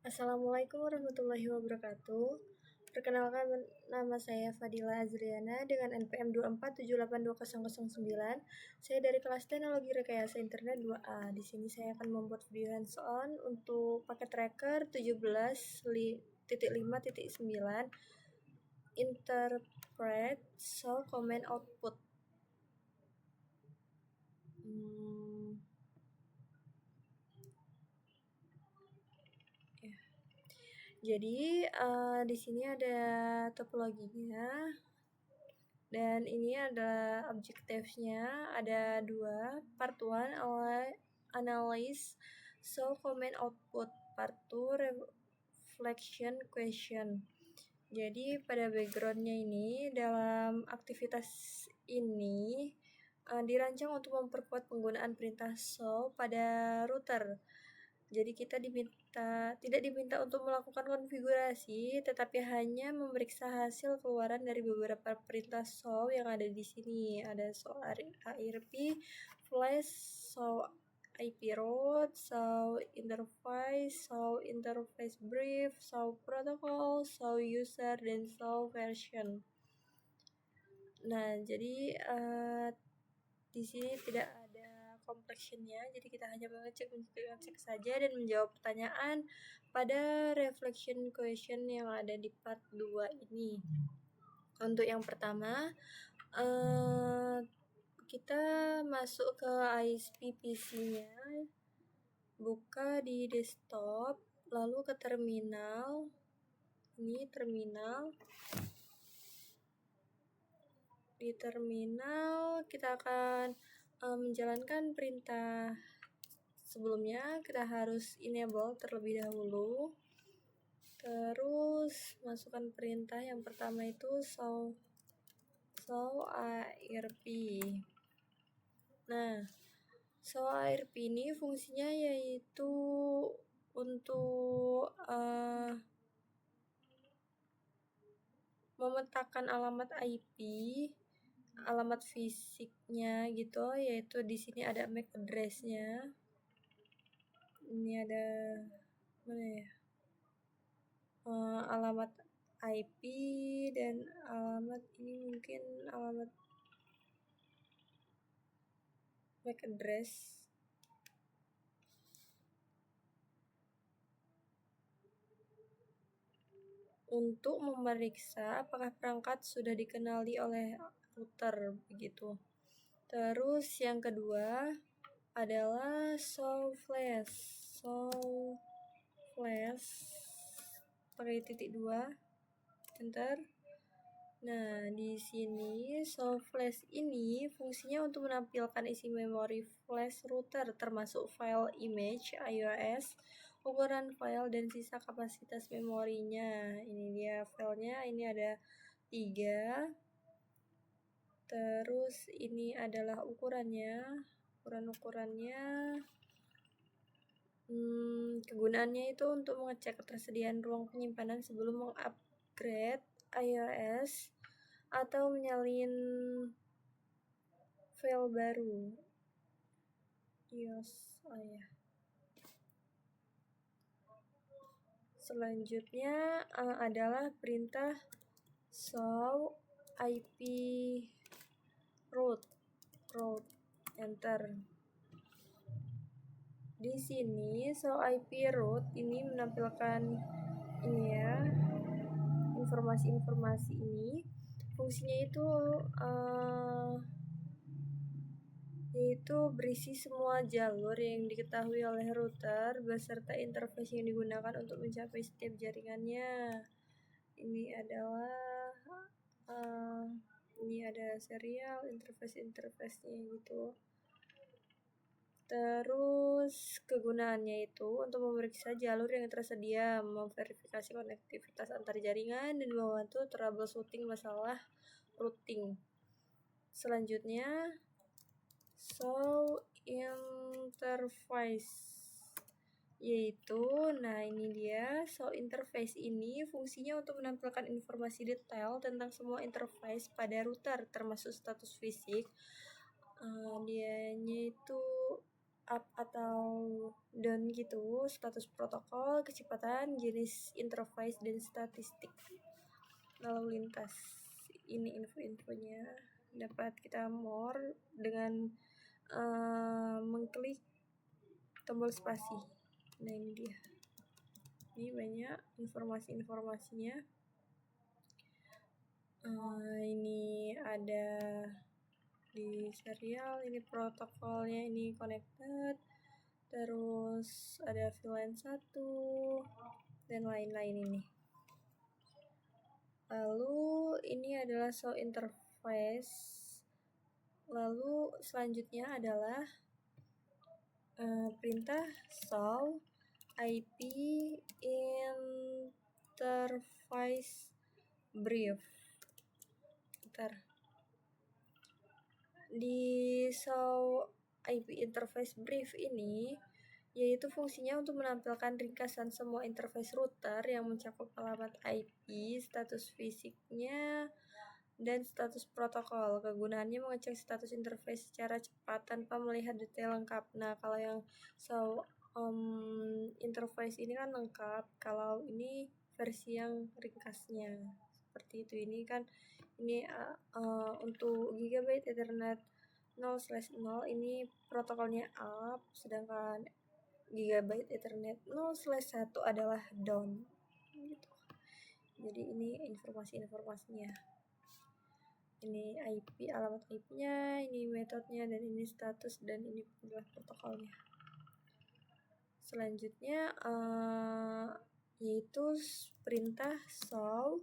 Assalamualaikum warahmatullahi wabarakatuh. Perkenalkan, nama saya Fadila Azriana dengan NPM 247820009. Saya dari kelas Teknologi Rekayasa Internet 2A. Di sini saya akan membuat video hands-on untuk paket tracker 17.5.9 interpret show command output. Jadi di sini ada topologinya dan ini ada objectives-nya, ada dua. Part 1 analyze show command output, part 2 reflection question. Jadi pada background-nya ini dalam aktivitas ini dirancang untuk memperkuat penggunaan perintah show pada router. Jadi kita tidak diminta untuk melakukan konfigurasi, tetapi hanya memeriksa hasil keluaran dari beberapa perintah show yang ada di sini. Ada show ARP, flash, show IP route, show interface, show interface brief, show protocol, show user, dan show version. Nah, jadi di sini tidak ada complexionnya, jadi kita hanya mengecek saja dan menjawab pertanyaan pada reflection question yang ada di part 2 ini. Untuk yang pertama, kita masuk ke ISP PC-nya, buka di desktop, lalu ke terminal. Ini terminal. Di terminal kita akan menjalankan perintah. Sebelumnya kita harus enable terlebih dahulu. Terus masukkan perintah yang pertama itu show ARP. Nah, show ARP ini fungsinya yaitu untuk memetakan alamat IP, alamat fisiknya gitu, yaitu di sini ada MAC address-nya. Ini ada mana ya? Alamat IP dan alamat ini mungkin alamat MAC address. Untuk memeriksa apakah perangkat sudah dikenali oleh router begitu. Terus yang kedua adalah show flash pakai titik 2, enter. Nah, di sini show flash ini fungsinya untuk menampilkan isi memori flash router termasuk file image iOS, ukuran file dan sisa kapasitas memorinya. Ini dia filenya, ini ada 3. Terus ini adalah ukurannya. Kegunaannya itu untuk mengecek ketersediaan ruang penyimpanan sebelum mengupgrade iOS atau menyalin file baru. Selanjutnya adalah perintah show IP route, enter. Di sini show IP route ini menampilkan ini ya, informasi-informasi ini. Fungsinya itu yaitu berisi semua jalur yang diketahui oleh router beserta interface yang digunakan untuk mencapai setiap jaringannya. Ini adalah ini ada serial interface-nya gitu. Terus kegunaannya itu untuk memeriksa jalur yang tersedia, memverifikasi konektivitas antar jaringan, dan membantu troubleshooting masalah routing. Selanjutnya, show interface, yaitu, nah ini dia, show interface ini fungsinya untuk menampilkan informasi detail tentang semua interface pada router, termasuk status fisik. Dianya itu up atau down gitu, status protokol, kecepatan, jenis interface, dan statistik lalu lintas. Ini info-infonya. Dapat kita more dengan mengklik tombol spasi. Nah, ini dia. Ini banyak informasi-informasinya. Ini ada di serial, ini protokolnya, ini connected, terus ada VLAN 1 dan lain-lain ini. Lalu ini adalah show interface. Lalu selanjutnya adalah perintah show IP interface brief. Di show IP interface brief ini yaitu fungsinya untuk menampilkan ringkasan semua interface router yang mencakup alamat IP, status fisiknya, dan status protokol. Kegunaannya mengecek status interface secara cepat tanpa melihat detail lengkap. Nah, kalau yang show interface ini kan lengkap, kalau ini versi yang ringkasnya seperti itu. Ini kan ini untuk Gigabit Ethernet 0/0 ini protokolnya up, sedangkan Gigabit Ethernet 0/1 adalah down gitu. Jadi ini informasinya. Ini IP, alamat IP-nya, ini metodenya, dan ini status, dan ini adalah protokolnya. Selanjutnya yaitu perintah show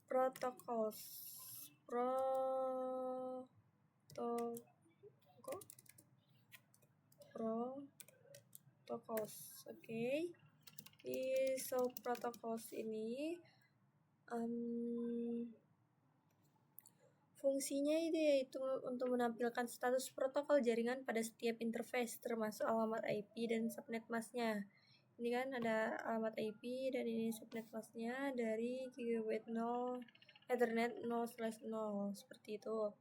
protocols. Oke. Di show protocols ini fungsinya itu yaitu untuk menampilkan status protokol jaringan pada setiap interface, termasuk alamat IP dan subnet masknya. Ini kan ada alamat IP dan ini subnet masknya dari Gigabit Ethernet 0/0 seperti itu.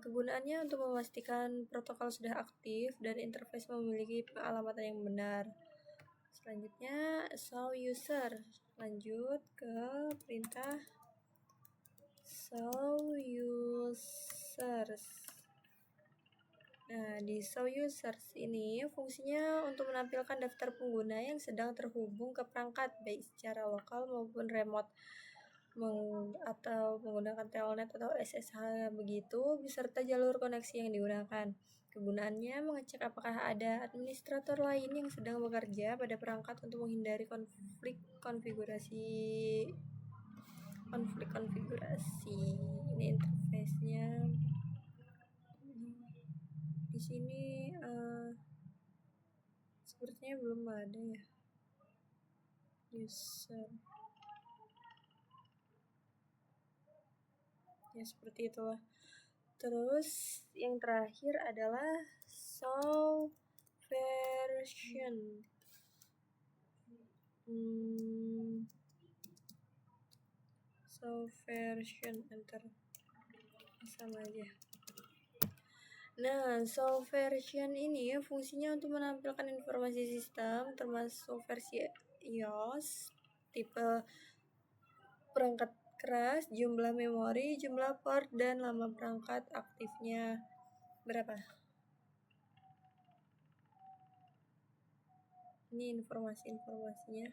Kegunaannya untuk memastikan protokol sudah aktif dan interface memiliki pengalamatan yang benar. Selanjutnya show user. Lanjut ke perintah show users. Nah, di show users ini fungsinya untuk menampilkan daftar pengguna yang sedang terhubung ke perangkat baik secara lokal maupun remote atau menggunakan telnet atau SSH begitu, beserta jalur koneksi yang digunakan. Kegunaannya mengecek apakah ada administrator lain yang sedang bekerja pada perangkat untuk menghindari konflik konfigurasi. Ini interface-nya. Di sini sepertinya belum ada ya. User. Ya, seperti itulah. Terus yang terakhir adalah show version. Show version, enter, sama aja. Nah, show version ini fungsinya untuk menampilkan informasi sistem termasuk versi iOS, tipe perangkat keras, jumlah memori, jumlah port, dan lama perangkat aktifnya berapa. Ini informasinya.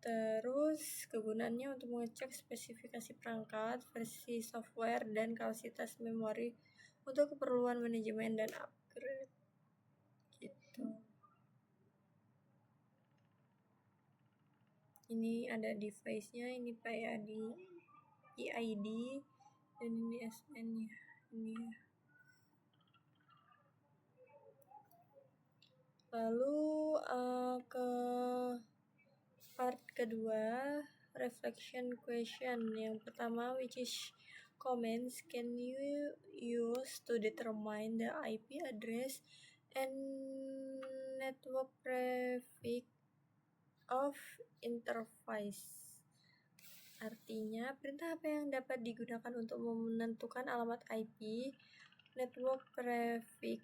Terus kegunaannya untuk mengecek spesifikasi perangkat, versi software, dan kapasitas memori untuk keperluan manajemen dan upgrade gitu. Ini ada device-nya, ini PID, dan ini SN-nya. Ini. Lalu ke part kedua, reflection question. Yang pertama, which is comments can you use to determine the IP address and network traffic of interface? Artinya, perintah apa yang dapat digunakan untuk menentukan alamat IP, network prefix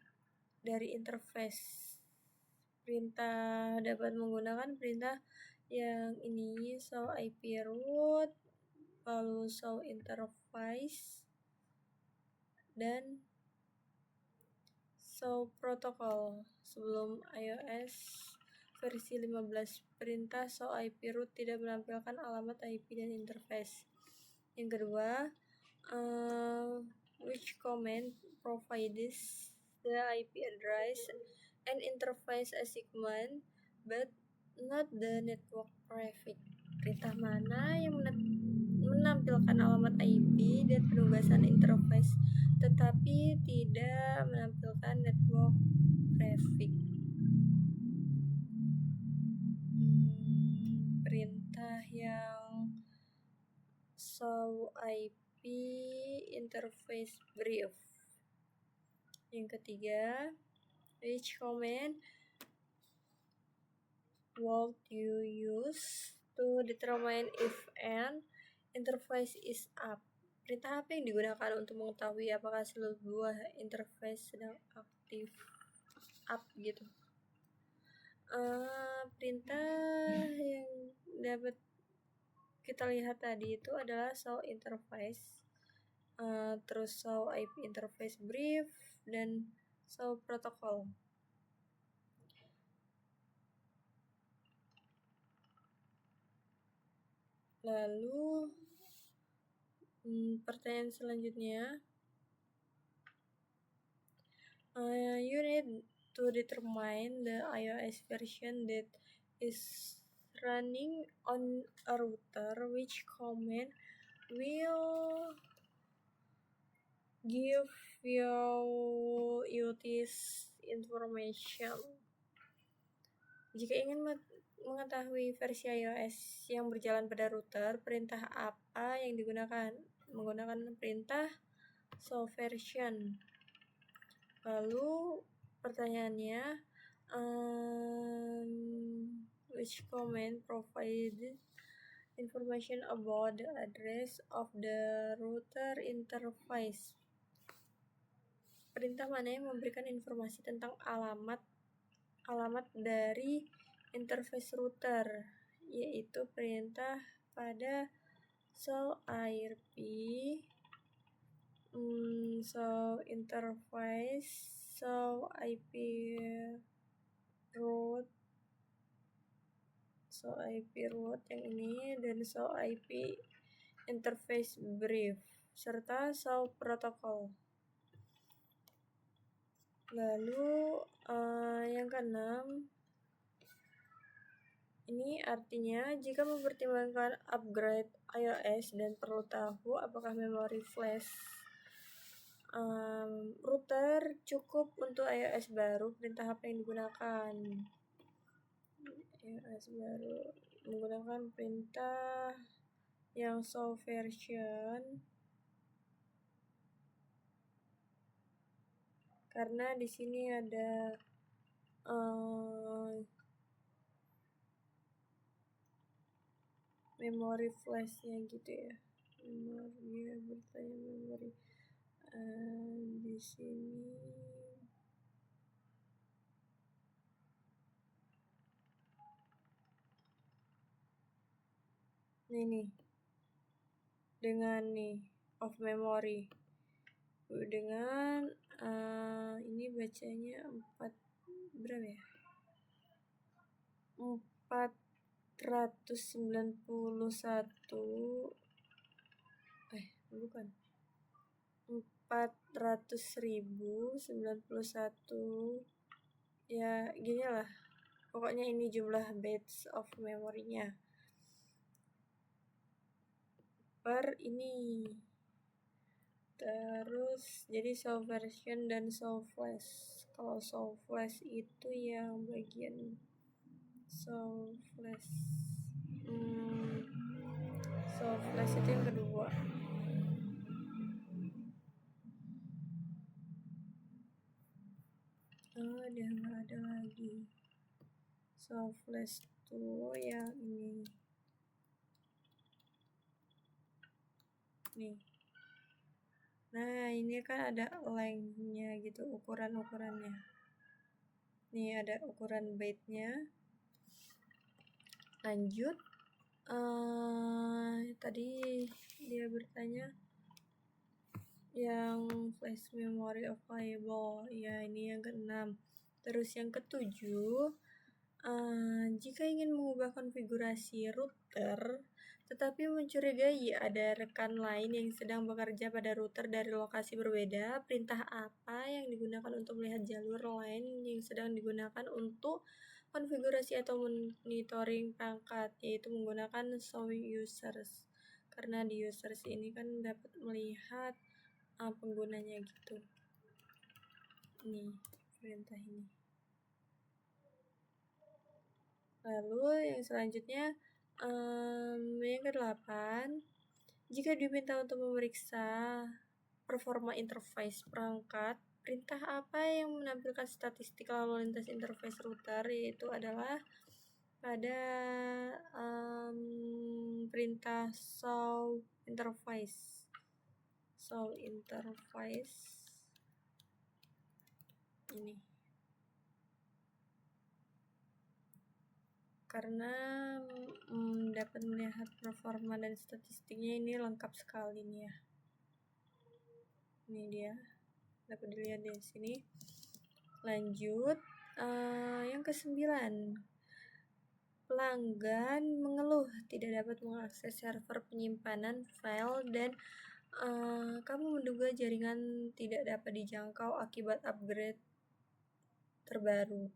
dari interface. Perintah dapat menggunakan perintah yang ini, show IP root, lalu show interface, dan show protocol. Sebelum iOS versi 15, perintah show IP root tidak menampilkan alamat IP dan interface. Yang kedua, which command provides the IP address and interface as segment but not the network prefix. Perintah mana yang menampilkan alamat IP dan penugasan interface tetapi tidak menampilkan network prefix. Perintah yang show IP interface brief. Yang ketiga, which command would you use to determine if an interface is up? Perintah apa yang digunakan untuk mengetahui apakah sebuah interface sedang aktif up gitu? Perintah yang dapat kita lihat tadi itu adalah show interface, terus show IP interface brief, dan show protocol. Lalu pertanyaan selanjutnya, you need to determine the iOS version that is running on a router. Which command will give you this information? Jika ingin mengetahui versi iOS yang berjalan pada router, perintah apa yang digunakan? Menggunakan perintah show version. Lalu pertanyaannya, which command provided information about the address of the router interface? Perintah mana yang memberikan informasi tentang alamat dari interface router, yaitu perintah pada show IRP, show interface, show IP root, show IP root yang ini, dan show IP interface brief, serta show protocol. Lalu yang keenam, ini artinya jika mempertimbangkan upgrade iOS dan perlu tahu apakah memori flash router cukup untuk iOS baru, perintah apa yang digunakan? iOS baru menggunakan perintah yang show version, karena di sini ada memori flashnya gitu ya. Memori di sini nih dengan of memory dengan ini bacanya 4 berapa ya, 491 bukan 400.091 ya, gini lah pokoknya. Ini jumlah bytes of memorinya per ini. Terus jadi show version dan show flash. Kalau show flash itu yang bagian show flash, show flash itu yang kedua. Udah nggak ada lagi. Show flash tuh yang ini nih. Nah, ini kan ada length-nya gitu, ukuran-ukurannya. Nih ada ukuran byte-nya. Lanjut. Tadi dia bertanya yang flash memory available. Ya, ini yang ke-6. Terus yang ke-7, jika ingin mengubah konfigurasi router tetapi mencurigai ada rekan lain yang sedang bekerja pada router dari lokasi berbeda, perintah apa yang digunakan untuk melihat jalur lain yang sedang digunakan untuk konfigurasi atau monitoring perangkat, yaitu menggunakan show users. Karena di users ini kan dapat melihat penggunanya gitu. Nih, perintah ini. Lalu yang selanjutnya yang ke-8, jika diminta untuk memeriksa performa interface perangkat, perintah apa yang menampilkan statistik lalu lintas interface router, yaitu adalah pada perintah show interface. Show interface ini. Karena dapat melihat performa dan statistiknya, ini lengkap sekali nih ya. Ini dia, dapat dilihat di sini. Lanjut, yang ke-9, pelanggan mengeluh tidak dapat mengakses server penyimpanan file dan kamu menduga jaringan tidak dapat dijangkau akibat upgrade terbaru.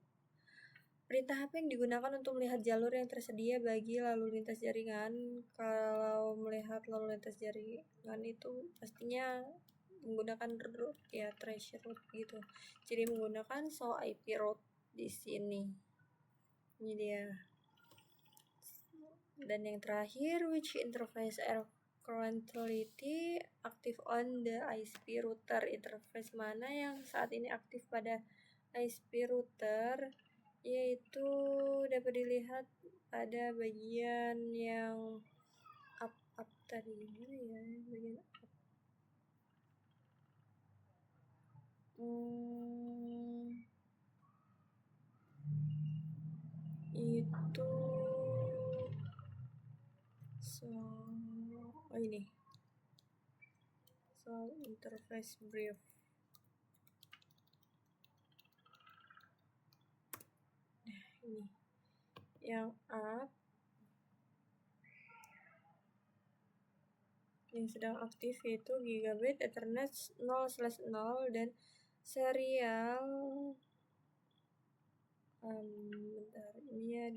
Perintah apa yang digunakan untuk melihat jalur yang tersedia bagi lalu lintas jaringan? Kalau melihat lalu lintas jaringan itu pastinya menggunakan route ya, trace route gitu. Jadi menggunakan show IP route di sini. Ini dia. Dan yang terakhir, which interface are currently active on the ISP router? Interface mana yang saat ini aktif pada ISP router? Yaitu dapat dilihat pada bagian yang up tadi, mana ya, bagian up. Itu ini interface brief. Ini yang up, yang sedang aktif yaitu Gigabit Ethernet 0/0 dan serial bentar, ini ya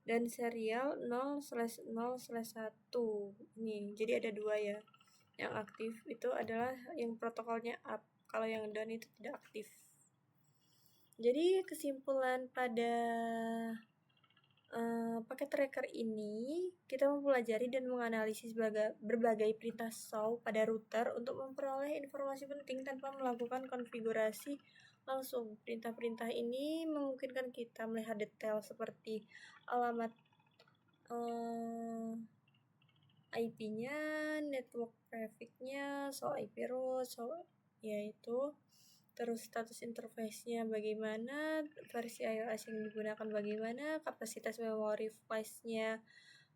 dan serial 0/0/1 ini. Jadi ada dua ya. Yang aktif itu adalah yang protokolnya up, kalau yang down itu tidak aktif. Jadi kesimpulan pada paket tracker ini, kita mempelajari dan menganalisis berbagai perintah show pada router untuk memperoleh informasi penting tanpa melakukan konfigurasi langsung. Perintah-perintah ini memungkinkan kita melihat detail seperti alamat IP-nya, network traffic-nya, show IP route, yaitu terus status interface-nya bagaimana, versi iOS yang digunakan bagaimana, kapasitas memori flash-nya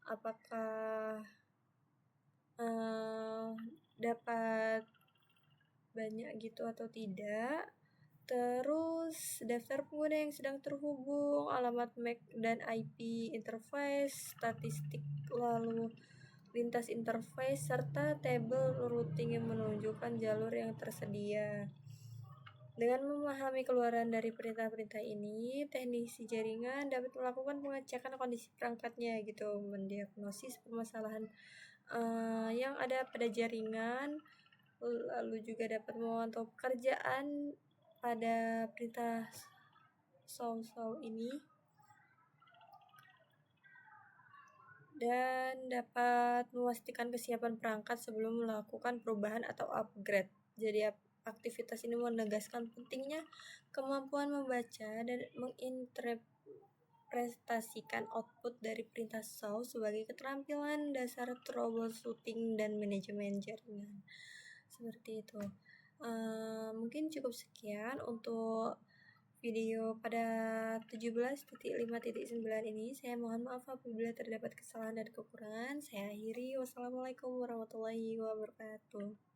apakah dapat banyak gitu atau tidak, terus daftar pengguna yang sedang terhubung, alamat MAC dan IP interface, statistik lalu lintas interface, serta tabel routing yang menunjukkan jalur yang tersedia. Dengan memahami keluaran dari perintah-perintah ini, teknisi jaringan dapat melakukan pengecekan kondisi perangkatnya gitu, mendiagnosis permasalahan yang ada pada jaringan, lalu juga dapat memantau pekerjaan pada perintah show ini, dan dapat memastikan kesiapan perangkat sebelum melakukan perubahan atau upgrade. Jadi aktivitas ini menegaskan pentingnya kemampuan membaca dan menginterpretasi merepresentasikan output dari perintah show sebagai keterampilan dasar troubleshooting dan manajemen jaringan. Seperti itu. Mungkin cukup sekian untuk video pada 17.5.9 ini. Saya mohon maaf apabila terdapat kesalahan dan kekurangan. Saya akhiri. Wassalamualaikum warahmatullahi wabarakatuh.